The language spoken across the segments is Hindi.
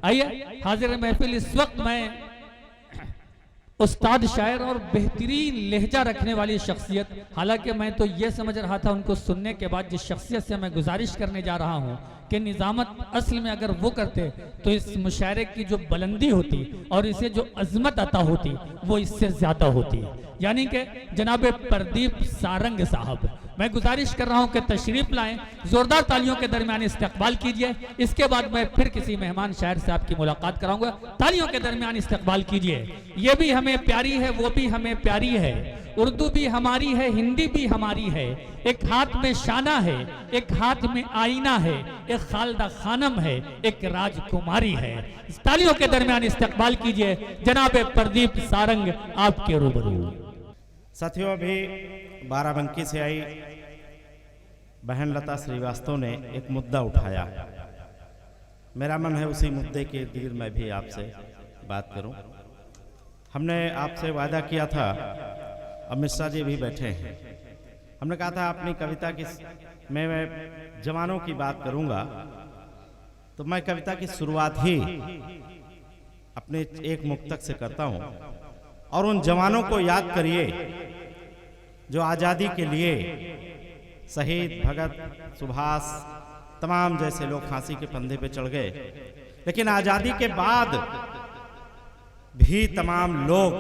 आइए हाजिर महफिल, इस वक्त मैं उस्ताद शायर और बेहतरीन लहजा रखने वाली शख्सियत, हालांकि मैं तो ये समझ रहा था उनको सुनने के बाद जिस शख्सियत से मैं गुजारिश करने जा रहा हूँ कि निज़ामत असल में अगर वो करते तो इस मुशायरे की जो बुलंदी होती और इसे जो अजमत अता होती वो इससे ज्यादा होती। यानी कि जनाब प्रदीप सारंग साहब, मैं गुजारिश कर रहा हूं कि तशरीफ लाएं, जोरदार तालियों के दरमियान इस्तकबाल कीजिए। इसके बाद मैं फिर किसी मेहमान शायर से आपकी मुलाकात कराऊंगा। तालियों के दरमियान इस्तकबाल कीजिए। ये भी हमें प्यारी है, वो भी हमें प्यारी है, उर्दू भी हमारी है, हिंदी भी हमारी है। एक हाथ में शाना है, एक हाथ में आईना है, एक खालदा खानम है, एक राजकुमारी है। तालियों के दरमियान इस्तकबाल कीजिए जनाब प्रदीप सारंग आपके रूबरू। साथियों, अभी बाराबंकी से आई बहन लता श्रीवास्तव ने एक मुद्दा उठाया। मेरा मन है उसी मुद्दे के इर्द मैं भी आपसे बात करूं। हमने आपसे वादा किया था, अमित शाह जी भी बैठे हैं, हमने कहा था अपनी कविता की मैं जवानों की बात करूंगा, तो मैं कविता की शुरुआत ही अपने एक मुक्तक से करता हूं। और उन जवानों को याद करिए जो आज़ादी के लिए शहीद भगत, सुभाष, तमाम जैसे लोग फांसी के फंदे पे चढ़ गए, लेकिन आज़ादी के बाद भी तमाम लोग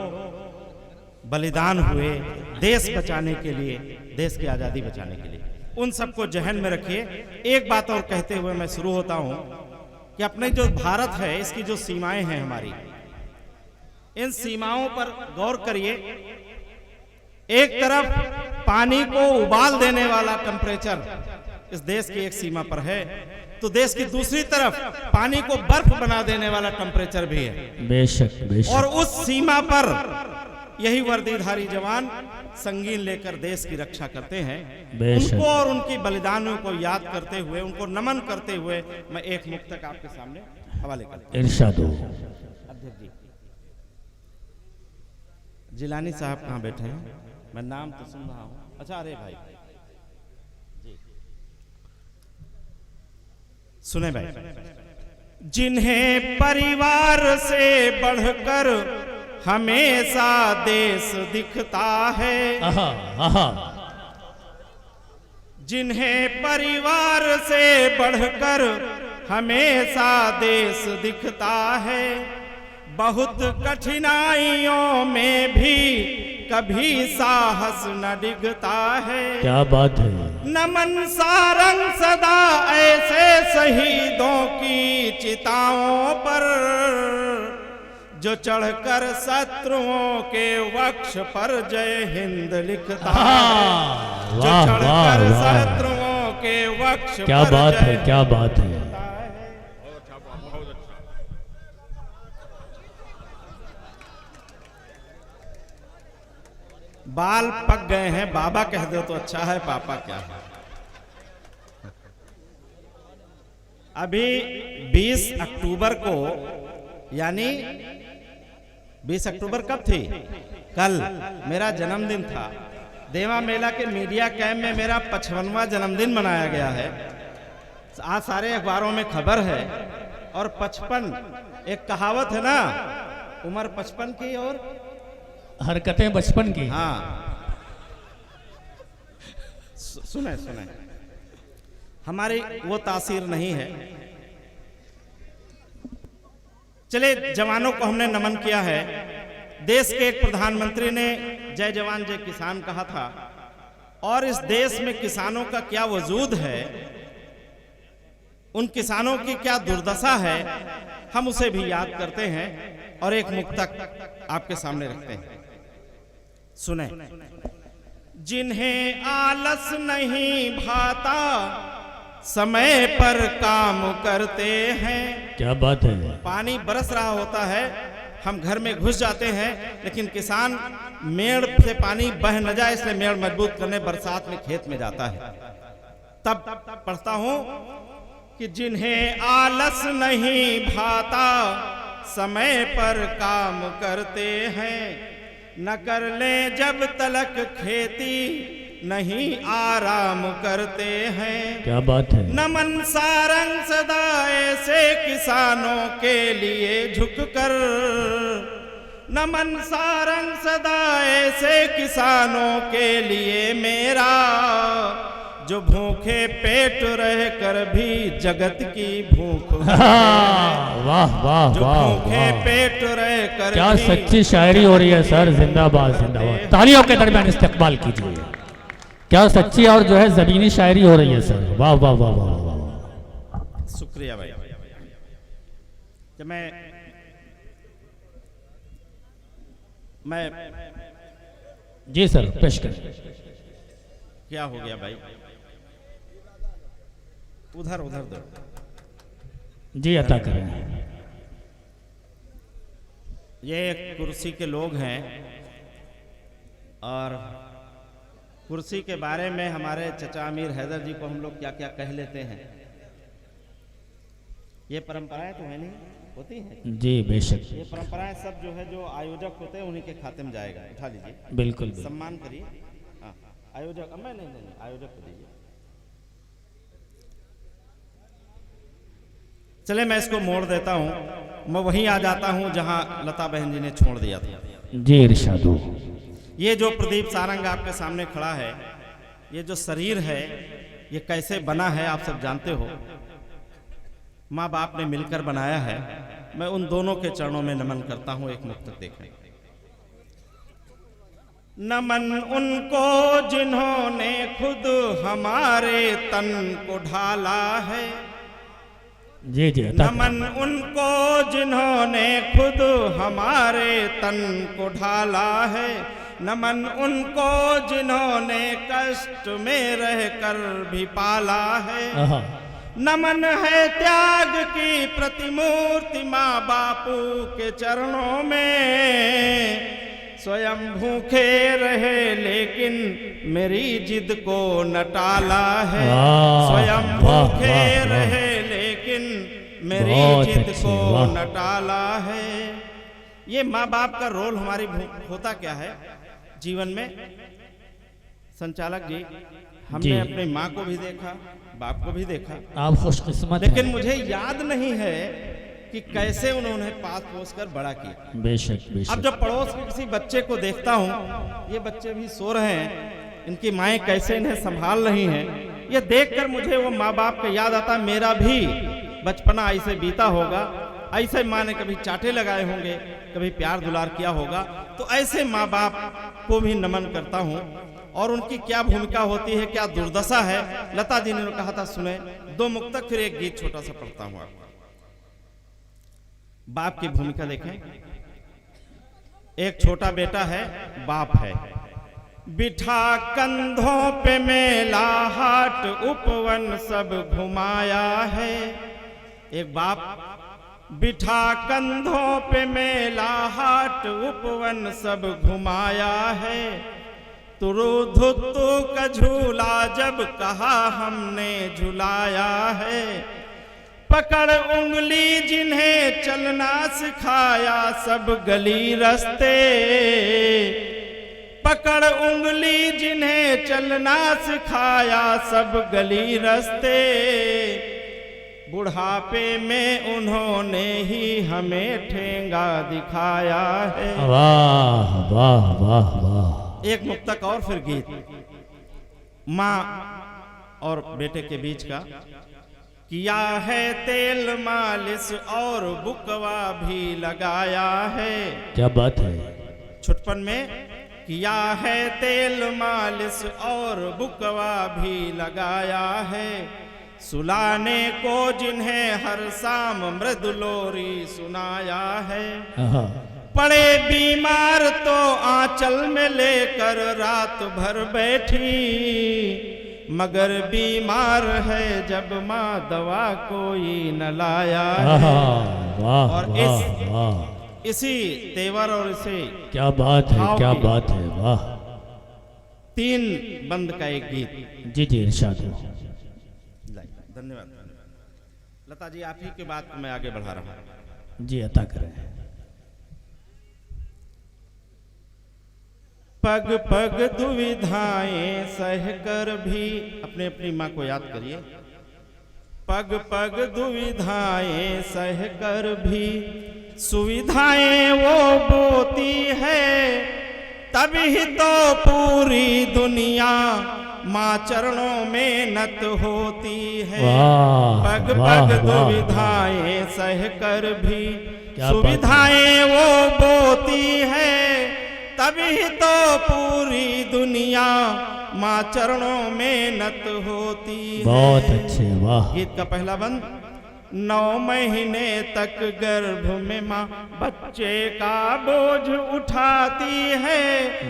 बलिदान हुए देश बचाने के लिए, देश की आज़ादी बचाने के लिए। उन सबको जहन में रखिए। एक बात और कहते हुए मैं शुरू होता हूं कि अपने जो भारत है, इसकी जो सीमाएं हैं हमारी, इन सीमाओं पर गौर करिए। एक तरफ पानी को उबाल देने वाला टेम्परेचर इस देश की एक सीमा पर है, तो देश की दूसरी तरफ पानी को बर्फ बना देने वाला टेम्परेचर भी है। बेशक, बेशक। और उस सीमा पर यही वर्दीधारी जवान संगीन लेकर देश की रक्षा करते हैं। उनको और उनकी बलिदानों को याद करते हुए, उनको नमन करते हुए मैं एक मुक्तक आपके सामने हवाले करता हूं। इरशाद हो। अध्यक्ष जी, जिलानी साहब कहाँ बैठे हैं? मैं नाम तो सुन रहा हूँ। अच्छा, अरे भाई जी, सुने भाई। जिन्हें परिवार से बढ़कर हमेशा देश दिखता है, आहा, आहा। जिन्हें परिवार से बढ़कर हमेशा देश दिखता है, बहुत कठिनाइयों में भी कभी साहस न डिगता है। क्या बात है। नमन सारंग सदा ऐसे शहीदों की चिताओं पर जो चढ़कर शत्रुओं के वक्ष पर जय हिंद लिखता है, जो चढ़कर शत्रुओं के वक्ष पर। क्या बात है, क्या बात है। बाल पक गए हैं, बाबा कह दो तो अच्छा है, पापा क्या है। अभी 20 अक्टूबर को, यानी 20 अक्टूबर कब थी? कल मेरा जन्मदिन था। देवा मेला के मीडिया कैंप में मेरा 55वां जन्मदिन मनाया गया है। आज सारे अखबारों में खबर है। और 55, एक कहावत है ना, उम्र 55 की और हरकतें बचपन की। हाँ, सुने सुने, हमारी वो तासीर नहीं है। चले, जवानों को हमने नमन किया है। देश के एक प्रधानमंत्री ने जय जवान जय किसान कहा था, और इस देश में किसानों का क्या वजूद है, उन किसानों की क्या दुर्दशा है, हम उसे भी याद करते हैं और एक मुक्तक आपके सामने रखते हैं। सुने। जिन्हें आलस नहीं भाता समय पर काम करते हैं। क्या बात है। पानी बरस रहा होता है, हम घर में घुस जाते हैं, लेकिन किसान मेड़ से पानी बह न जाए इसलिए मेड़ मजबूत करने बरसात में खेत में जाता है। तब पढ़ता हूं कि जिन्हें आलस नहीं भाता समय पर काम करते हैं, न कर ले जब तलक खेती नहीं आराम करते हैं। क्या बात है। नमन सारंग सदा ऐसे किसानों के लिए झुककर, नमन सारंग सदा ऐसे किसानों के लिए मेरा, जो भूखे पेट रह कर भी जगत की भूख, वाह वाह जो वाह भूखे वाह, पेट रह कर क्या भी सच्ची शायरी हो रही है सर। जिंदाबाद जिंदाबाद, तालियों के दरमियान इस्तेकबाल कीजिए। क्या सच्ची और जो है जमीनी शायरी हो रही है सर। वाह वाह वाह वाह वाह वाह। शुक्रिया भाई। जब मैं जी सर, पेश करें। क्या हो गया भाई, उधर उधर दो जी, अता करें। ये कुर्सी के लोग हैं और कुर्सी के बारे में हमारे चचा अमीर हैदर जी को हम लोग क्या क्या कह लेते हैं। ये परंपराएं तो है नहीं, होती हैं जी बेशक, ये परंपराएं सब जो है जो आयोजक होते हैं उन्हीं के खाते में जाएगा। उठा लीजिए, बिल्कुल बिल्कुल। सम्मान करिए। हाँ, आयोजक मैं नहीं, आयोजक को दीजिए। चले मैं इसको मोड़ देता हूँ, मैं वहीं आ जाता हूँ जहाँ लता बहन जी ने छोड़ दिया था। जी इरशाद हो। ये जो प्रदीप सारंग आपके सामने खड़ा है, ये जो शरीर है ये कैसे बना है आप सब जानते हो। माँ बाप ने मिलकर बनाया है। मैं उन दोनों के चरणों में नमन करता हूँ। एक मुक्तक देखें। नमन उनको जिन्होंने खुद हमारे तन को ढाला है। जी जी, नमन उनको जिन्होंने खुद हमारे तन को ढाला है। नमन उनको जिन्होंने कष्ट में रहकर भी पाला है। नमन है त्याग की प्रतिमूर्ति माँ बापू के चरणों में। स्वयं भूखे रहे लेकिन मेरी जिद को न टाला है। स्वयं भूखे रहे लेकिन मेरी जिद को न टाला है। ये माँ बाप का रोल हमारी होता क्या है जीवन में। संचालक जी, हमने अपनी माँ को भी देखा, बाप को भी देखा, आप खुशकिस्मत, लेकिन मुझे याद नहीं है कि कैसे उन्होंने पास पोस कर बड़ा किया। बेशक बेशक। अब जब पड़ोस के किसी बच्चे को देखता हूँ, ये बच्चे भी सो रहे हैं, इनकी माएँ कैसे इन्हें संभाल रही हैं, ये देखकर मुझे वो माँ बाप का याद आता। मेरा भी बचपना ऐसे बीता होगा, ऐसे माँ ने कभी चाटे लगाए होंगे, कभी प्यार दुलार किया होगा। तो ऐसे माँ बाप को भी नमन करता हूँ और उनकी क्या भूमिका होती है, क्या दुर्दशा है। लता जी ने कहा था, सुने दो मुक्तक, फिर एक गीत छोटा सा पढ़ता हूँ आपको। बाप की भूमिका देखें। एक छोटा बेटा है, बाप है। बिठा कंधों पे मेला हाट उपवन सब घुमाया है। एक बाप बिठा कंधों पे मेला हाट उपवन सब घुमाया है। तुरुधुतु का झूला जब कहा हमने झुलाया है। पकड़ उंगली जिन्हें चलना सिखाया सब गली रास्ते। पकड़ उंगली जिन्हें चलना सिखाया सब गली रास्ते। बुढ़ापे में उन्होंने ही हमें ठेंगा दिखाया है। वाह वाह वाह वाह। एक मुक्तक और फिर गीत। माँ और बेटे के बीच का। किया है तेल मालिश और बुकवा भी लगाया है। क्या बात है। छुटपन में किया है तेल मालिश और बुकवा भी लगाया है। सुलाने को जिन्हें हर शाम मृदुलोरी सुनाया है। पड़े बीमार तो आंचल में लेकर रात भर बैठी। मगर बीमार है जब माँ दवा कोई न लाया है। और इसी तेवर और इसे क्या बात है, क्या बात है। वाह। तीन बंद का एक गीत। जी जी इरशाद हो। धन्यवाद लता जी, आप ही के बात मैं आगे बढ़ा रहा हूँ। जी अता करें। पग पग दुविधाएं सहकर भी, अपने अपनी माँ को याद करिए। पग पग दुविधाएं सहकर भी सुविधाएं वो बोती है, तभी तो पूरी दुनिया माँ चरणों में नत होती है। पग पग दुविधाएं सहकर भी सुविधाएं वो बोती है, तभी तो पूरी दुनिया माँ चरणों में नत होती है। बहुत अच्छे, वाह। गीत का पहला बंद। 9 महीने तक गर्भ में माँ बच्चे का बोझ उठाती है,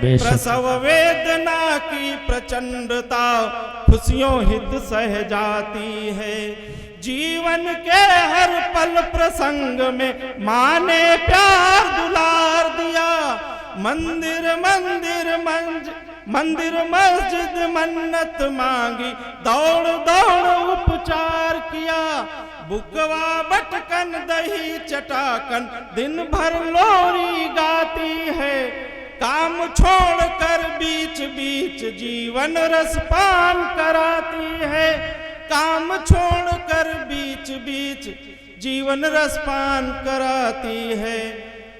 प्रसव वेदना की प्रचंडता खुशियों हित सह जाती है। जीवन के हर पल प्रसंग में माँ ने प्यार दुलार दिया, मंदिर मंदिर मंदिर मस्जिद मन्नत मांगी, दौड़ दौड़ उपचार किया। बुकवा बटकन दही चटाकन दिन भर लोरी गाती है, काम छोड़कर बीच बीच जीवन रस पान कराती है। काम छोड़कर बीच बीच जीवन रस पान कराती है।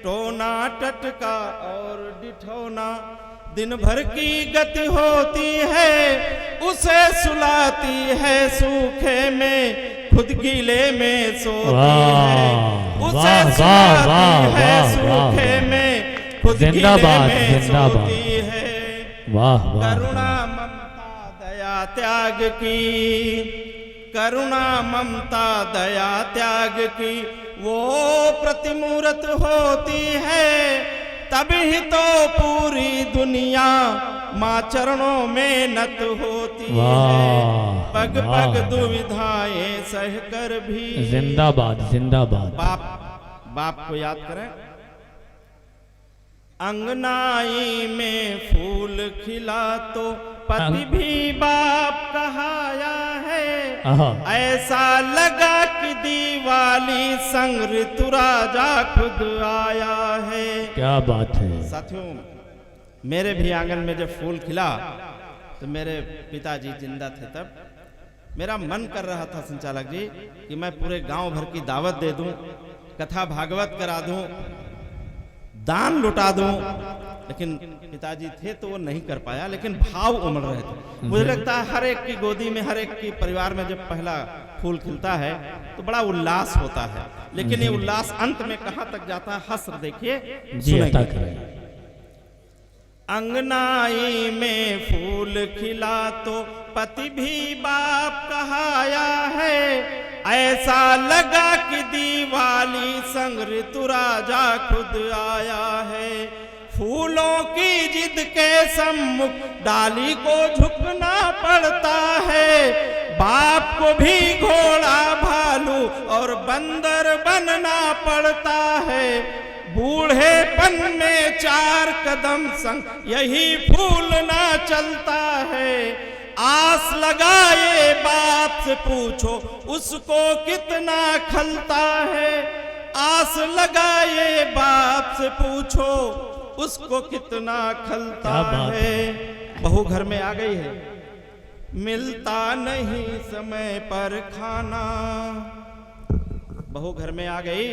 टोना टटका और डिठौना दिन भर की गति होती है, उसे सुलाती है सूखे में, खुद गीले में सोती है। उसे सुलाती है सूखे में, खुद गीले में सोती है। करुणा ममता दया त्याग की, करुणा ममता दया त्याग की वो प्रतिमूर्त होती है, तभी तो पूरी दुनिया माँ चरणों में नत होती है। पग पग दुविधाएं सहकर भी। जिंदाबाद जिंदाबाद। बाप को याद करें। अंगनाई में फूल खिला तो पति भी बाप कहाया है, ऐसा लगा कि दिवाली संग ऋतु राजा खुद आया है। क्या बात है साथियों। मेरे भी आंगन में जब फूल खिला तो मेरे पिताजी जिंदा थे, तब मेरा मन कर रहा था संचालक जी कि मैं पूरे गांव भर की दावत दे दूं, कथा भागवत करा दूं, दान लुटा दूं, लेकिन पिताजी थे तो वो नहीं कर पाया। लेकिन भाव उमड़ रहे थे। मुझे लगता है हर एक की गोदी में, हर एक की परिवार में जब पहला फूल खिलता है तो बड़ा उल्लास होता है, लेकिन ये उल्लास अंत में कहां तक जाता है, हस्र देखिए, सुनेंगे। अंगनाई में फूल खिला तो पति भी बाप कहाया है, ऐसा लगा कि दिवाली संग ऋतु राजा खुद आया है। फूलों की जिद के सम्मुख डाली को झुकना पड़ता है, बाप को भी घोड़ा भालू और बंदर बनना पड़ता है। बूढ़ेपन में 4 कदम संग यही फूल ना चलता है। आस लगाए बाप से पूछो उसको कितना खलता है। आस लगाए बाप से पूछो उसको कितना खलता है। बहू घर में आ गई है, मिलता नहीं समय पर खाना। बहू घर में आ गई,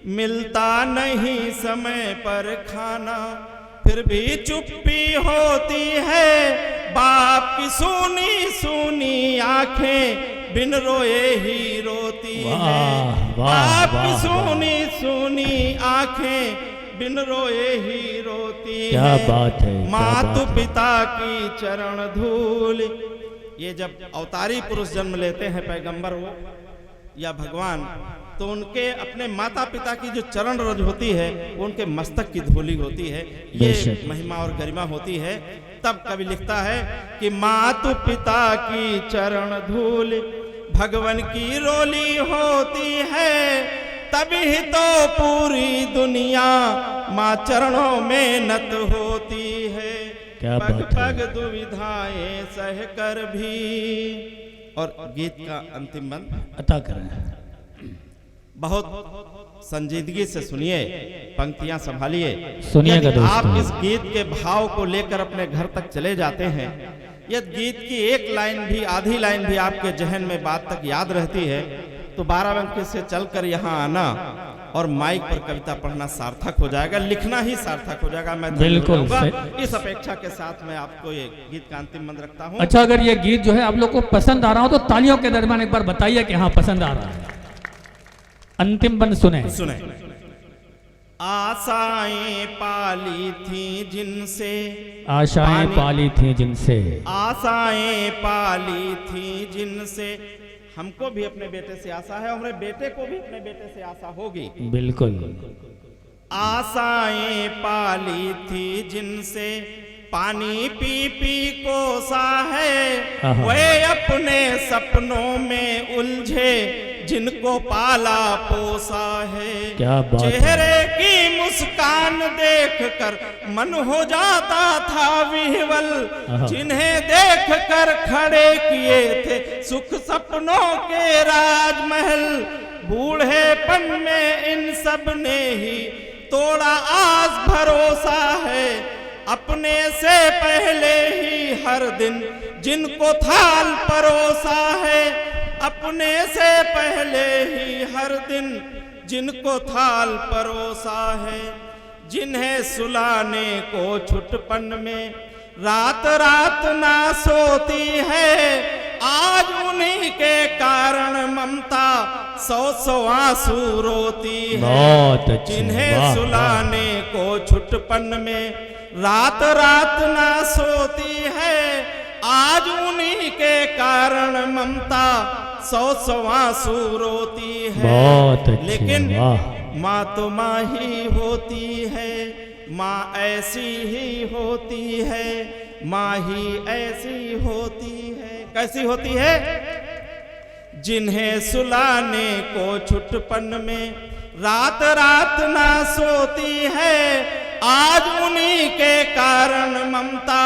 मिलता नहीं समय पर खाना, फिर भी चुप्पी होती है। बाप की सूनी सूनी आंखें बिन रोए ही रोती है। बाप की सूनी सूनी आंखें बिन रोए ही रोती है। क्या बात है। मातु पिता की चरण धूल। ये जब अवतारी पुरुष जन्म लेते हैं, पैगंबर हो या भगवान, तो उनके अपने माता पिता की जो चरण रज होती है वो उनके मस्तक की धूली होती है। ये महिमा और गरिमा होती है। तब कवि लिखता है कि मातु पिता की चरण धूल भगवान की रोली होती है, तभी तो पूरी दुनिया माँ चरणों में नत होती है। पग पग दुविधाएं सह कर भी। और गीत का अंतिम बंद अता करें। बहुत संजीदगी से सुनिए, पंक्तियां संभालिए। सुनिएगा यदि आप दोस्तों। इस गीत के भाव को लेकर अपने घर तक चले जाते हैं, यदि गीत की एक लाइन भी, आधी लाइन भी आपके जहन में बात तक याद रहती है, तो बाराबंकी से चलकर यहाँ आना और माइक पर कविता पढ़ना सार्थक हो जाएगा, लिखना ही सार्थक हो जाएगा। मैं धन्य हो बिल्कुल जाऊंगा। इस अपेक्षा के साथ मैं आपको ये गीत का अंतिम मंत्र रखता हूँ। अच्छा, अगर ये गीत जो है आप लोग को पसंद आ रहा हो तो तालियों के दरमियान एक बार बताइए कि हाँ पसंद आ रहा है। अंतिम बंद सुने। आशाएं पाली थी जिनसे, आशाएं पाली थी जिनसे, आशाएं पाली थी जिनसे, हमको भी अपने बेटे से आशा है, हमारे बेटे को भी अपने बेटे से आशा होगी। बिल्कुल। आशाएं पाली थी जिनसे, पानी पी पी कोसा है, वे अपने सपनों में उलझे, जिनको पाला पोसा है। क्या बात। चेहरे की मुस्कान देखकर मन हो जाता था विह्वल, जिन्हें देखकर खड़े किए थे सुख सपनों के राजमहल, बूढ़ेपन में इन सब ने ही तोड़ा आस भरोसा है, अपने से पहले ही हर दिन जिनको थाल परोसा है, अपने से पहले ही हर दिन जिनको थाल परोसा है, जिन्हें सुलाने को छुटपन में रात रात ना सोती है, आज उन्हीं के कारण ममता सौ सौ आंसू रोती है। जिन्हें सुलाने को छुटपन में रात रात ना सोती है, आज उन्हीं के कारण ममता सौ सौ आंसू रोती है। लेकिन माँ तो माँ ही होती है, माँ ऐसी ही होती है, माँ ही ऐसी होती है। कैसी होती है? जिन्हें सुलाने को छुटपन में रात रात ना सोती है, आज उन्हीं के कारण ममता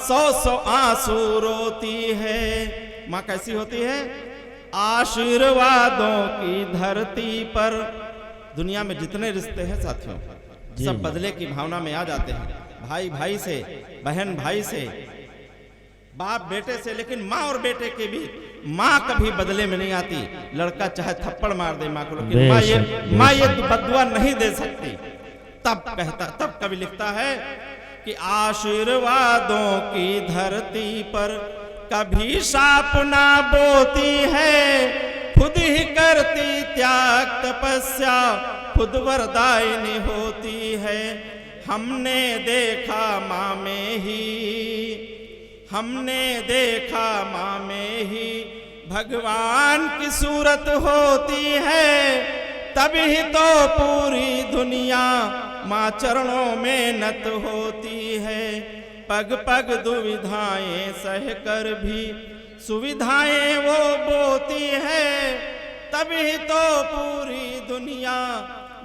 सौ सौ आंसू रोती है। माँ कैसी होती है? आशीर्वादों की धरती पर, दुनिया में जितने रिश्ते हैं साथियों, सब बदले की भावना में आ जाते हैं, भाई भाई से, बहन भाई से, बाप बेटे से, लेकिन माँ और बेटे के भी माँ कभी बदले में नहीं आती। लड़का चाहे थप्पड़ मार दे माँ को, लेकिन माँ ये बदुआ नहीं दे सकती। तब कवि लिखता है कि आशीर्वादों की धरती पर कभी साप ना बोती है, खुद ही करती त्याग तपस्या, खुद वरदायिनी होती है। हमने देखा माँ में ही, हमने देखा माँ में ही भगवान की सूरत होती है, तभी तो पूरी दुनिया माँ चरणों में नत होती है। पग पग दुविधाएं सह कर भी सुविधाएं वो बोती है, तभी तो पूरी दुनिया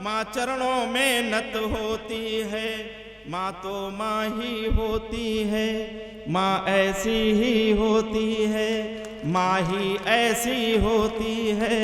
माँ चरणों में नत होती है। माँ तो माँ ही होती है, माँ ऐसी ही होती है, माँ ही ऐसी होती है।